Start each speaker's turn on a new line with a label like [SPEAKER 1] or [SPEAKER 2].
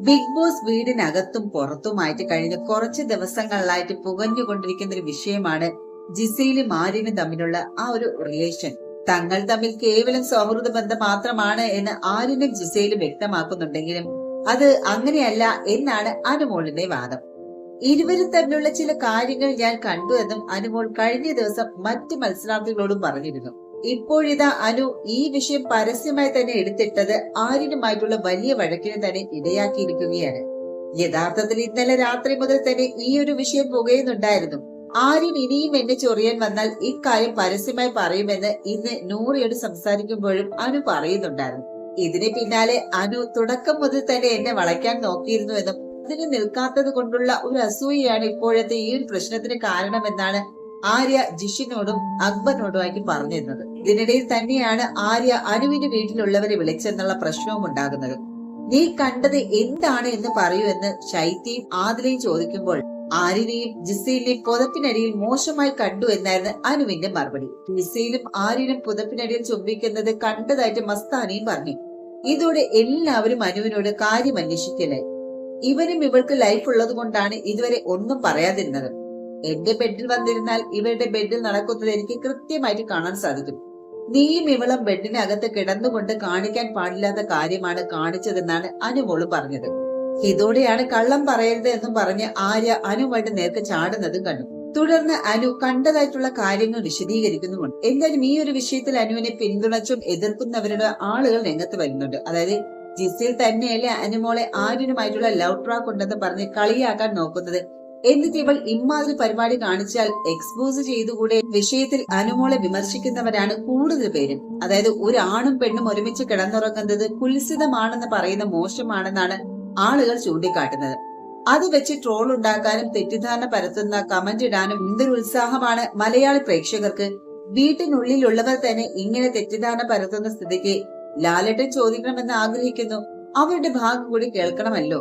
[SPEAKER 1] Big boss വീടിനകത്തും പുറത്തുമായിട്ട് കഴിഞ്ഞ കുറച്ച് ദിവസങ്ങളിലായിട്ട് പുകഞ്ഞുകൊണ്ടിരിക്കുന്ന ഒരു വിഷയമാണ് ജിസയിലും ആര്യനും തമ്മിലുള്ള ആ ഒരു റിലേഷൻ. തങ്ങൾ തമ്മിൽ കേവലം സൗഹൃദ ബന്ധം മാത്രമാണ് എന്ന് ആര്യനും ജിസയിലും വ്യക്തമാക്കുന്നുണ്ടെങ്കിലും അത് അങ്ങനെയല്ല എന്നാണ് അനുമോളിന്റെ വാദം. ഇരുവരും തമ്മിലുള്ള ചില കാര്യങ്ങൾ ഞാൻ കണ്ടു എന്നും അനുമോൾ കഴിഞ്ഞ ദിവസം മറ്റ് മത്സരാർത്ഥികളോടും പറഞ്ഞിരുന്നു. ഇപ്പോഴിതാ അനു ഈ വിഷയം പരസ്യമായി തന്നെ എടുത്തിട്ടത് ആര്യനുമായിട്ടുള്ള വലിയ വഴക്കിന് തന്നെ ഇടയാക്കിയിരിക്കുകയാണ്. യഥാർത്ഥത്തിൽ ഇന്നലെ രാത്രി മുതൽ തന്നെ ഈ ഒരു വിഷയം പുകയുന്നുണ്ടായിരുന്നു. ആര്യൻ ഇനിയും എന്നെ ചൊറിയാൻ വന്നാൽ ഇക്കാര്യം പരസ്യമായി പറയുമെന്ന് ഇന്ന് നൂറിയോട് സംസാരിക്കുമ്പോഴും അനു പറയുന്നുണ്ടായിരുന്നു. ഇതിന് പിന്നാലെ അനു തുടക്കം മുതൽ തന്നെ എന്നെ വളയ്ക്കാൻ നോക്കിയിരുന്നുവെന്നും അതിന് നിൽക്കാത്തത് കൊണ്ടുള്ള ഒരു അസൂയയാണ് ഇപ്പോഴത്തെ ഈ ഒരു പ്രശ്നത്തിന് കാരണമെന്നാണ് ആര്യ ജിഷിനോടും അക്ബറിനോടുമായിട്ട് പറഞ്ഞിരുന്നത്. ഇതിനിടയിൽ തന്നെയാണ് ആര്യ അനുവിന്റെ വീട്ടിലുള്ളവരെ വിളിച്ചെന്നുള്ള പ്രശ്നവും ഉണ്ടാകുന്നത്. നീ കണ്ടത് എന്താണ് എന്ന് പറയൂ എന്ന് ശൈത്യയും ആദിലയും ചോദിക്കുമ്പോൾ ആര്യനെയും ജിസയിലെയും പുതപ്പിനടിയിൽ മോശമായി കണ്ടു എന്നായിരുന്നു അനുവിന്റെ മറുപടി. ജിസയിലും ആര്യനും പുതപ്പിനടിയിൽ ചുംബിക്കുന്നത് കണ്ടതായിട്ട് മസ്താനിയും പറഞ്ഞു. ഇതോടെ എല്ലാവരും അനുവിനോട് കാര്യം അന്വേഷിക്കലായി. ഇവനും ഇവൾക്ക് ലൈഫ് ഉള്ളത് കൊണ്ടാണ് ഇതുവരെ ഒന്നും പറയാതിരുന്നത്. എന്റെ ബെഡിൽ വന്നിരുന്നാൽ ഇവരുടെ ബെഡിൽ നടക്കുന്നത് എനിക്ക് കൃത്യമായിട്ട് കാണാൻ സാധിക്കും. നീയും ഇവളും ബെഡിനകത്ത് കിടന്നുകൊണ്ട് കാണിക്കാൻ പാടില്ലാത്ത കാര്യമാണ് കാണിച്ചതെന്നാണ് അനുമോള് പറഞ്ഞത്. ഇതോടെയാണ് കള്ളം പറയരുത് എന്നും പറഞ്ഞ് ആര്യ അനുമായിട്ട് നേർക്ക് ചാടുന്നതും കണ്ടു. തുടർന്ന് അനു കണ്ടതായിട്ടുള്ള കാര്യങ്ങൾ വിശദീകരിക്കുന്നുമുണ്ട്. എന്തായാലും ഈ ഒരു വിഷയത്തിൽ അനുവിനെ പിന്തുണച്ചും എതിർക്കുന്നവരുടെ ആളുകൾ രംഗത്ത് വരുന്നുണ്ട്. അതായത് ജിസയിൽ തന്നെയല്ലേ അനുമോളെ ആര്യനുമായിട്ടുള്ള ലവ് ട്രാക്ക് ഉണ്ടെന്ന് പറഞ്ഞ് കളിയാക്കാൻ നോക്കുന്നത്. എന്നിട്ട് ഇവൾ ഇമ്മാതിരി പരിപാടി കാണിച്ചാൽ എക്സ്പോസ് ചെയ്തുകൂടെ വിഷയത്തിൽ അനുമോളെ വിമർശിക്കുന്നവരാണ് കൂടുതൽ പേരും. അതായത് ഒരു ആണും പെണ്ണും ഒരുമിച്ച് കിടന്നുറങ്ങുന്നത് കുൽസിതമാണെന്ന് പറയുന്ന മോശമാണെന്നാണ് ആളുകൾ ചൂണ്ടിക്കാട്ടുന്നത്. അത് വെച്ച് ട്രോൾ ഉണ്ടാക്കാനും തെറ്റിദ്ധാരണ പരത്തുന്ന കമന്റ് ഇടാനും എന്തൊരു ഉത്സാഹമാണ് മലയാളി പ്രേക്ഷകർക്ക്. വീട്ടിനുള്ളിലുള്ളവർ തന്നെ ഇങ്ങനെ തെറ്റിദ്ധാരണ പരത്തുന്ന സ്ഥിതിക്ക് ലാലേട്ടൻ ചോദിക്കണമെന്ന് ആഗ്രഹിക്കുന്നു. അവരുടെ ഭാഗം കൂടി കേൾക്കണമല്ലോ.